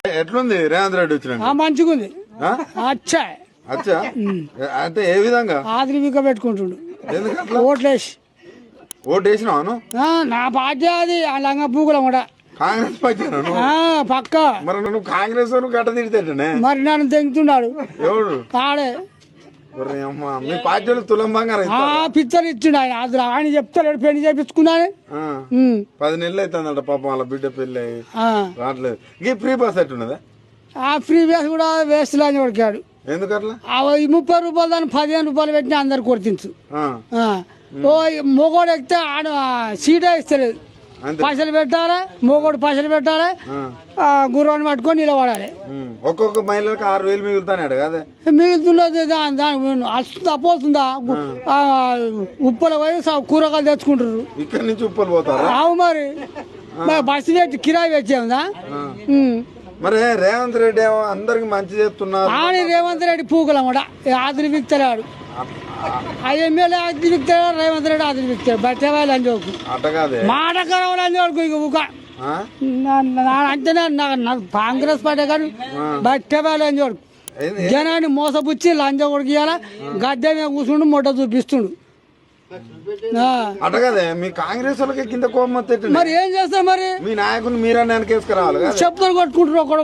ఎట్లుంది రేవంత్ రెడ్డి వచ్చిన మంచిగా ఉంది. అచ్చా అచ్చా అంటే ఏ విధంగా ఆదరివిక పెట్టుకుంటుండు ఓట్లేసి ఓటు వేసినావు నా పార్టీ అది ఆ లంగ పూకులం కూడా కాంగ్రెస్ పార్టీ పక్క. మరి నువ్వు కాంగ్రెస్ గట్ట తిడితేనే మరి నన్ను తెంగుతున్నాడు ఎవడు తాడే మీ పార్టీలు తులం బంగారం పిచ్చర్ ఇచ్చిండు ఆయన. అది ఆయన చెప్తాడు పెళ్లి చేపించుకున్నాను 10 నెలలు అవుతుందంట పాపం వాళ్ళ బిడ్డ పెళ్లి రావట్లేదు. ఈ ఫ్రీ బస్ ఎట్టున్నదా? ఆ ఫ్రీ బస్ కూడా వేస్ట్ లాని కొడికాడు. ఎందుకట్లా? 30 రూపాయలు దాన్ని 15 రూపాయలు పెట్టి అందరు కొడుతుంచు. మొగోడు ఎక్కితే ఆడ సీటే ఇస్తలేదు. పైసలు పెట్టాలి, మొగోడు పైసలు పెట్టాలి, గుర్రాన్ని పట్టుకొని నిలబడాలి. ఒక్కొక్క మహిళలకు 6,000 మిగులుతాడు కదా? మిగులుతున్నది వస్తుందా పోతుందా? ఉప్పలు పోయి కూరగాయలు తెచ్చుకుంటారు. ఇక్కడ నుంచి ఉప్పలు పోతారు. అవు మరి బస్సు పెట్టి కిరాయి పెట్టేదా? మరి రేవంత్ రెడ్డి ఏమో అందరికి మంచి చేస్తున్నారు. కానీ రేవంత్ రెడ్డి పూకలం కూడా ఆదిరి విక్తలేడు. ఆ ఎమ్మెల్యే ఆదిరి విక్తాడు, రేవంత్ రెడ్డి ఆదిరి విక్తాడు. బట్టేవాళ్ళు అని చోకు మాటకరవాళ్ళు అని చోకు. ఇక అంటేనే నాకు కాంగ్రెస్ పార్టీ కానీ బట్టేవాళ్ళు అని చోడు. జనాన్ని మోసపుచ్చి లంచ కొడుకుయాల గద్దె మీద కూర్చుండు మొట్ట చూపిస్తుండు. అటగదే మీ కాంగ్రెస్ వాళ్ళకి కింద కోపం మరి ఏం చేస్తారు? మరి మీ నాయకుని మీరన్నా వెనకేసుకురావాలి. చెప్పులు కొట్టుకుంటారు.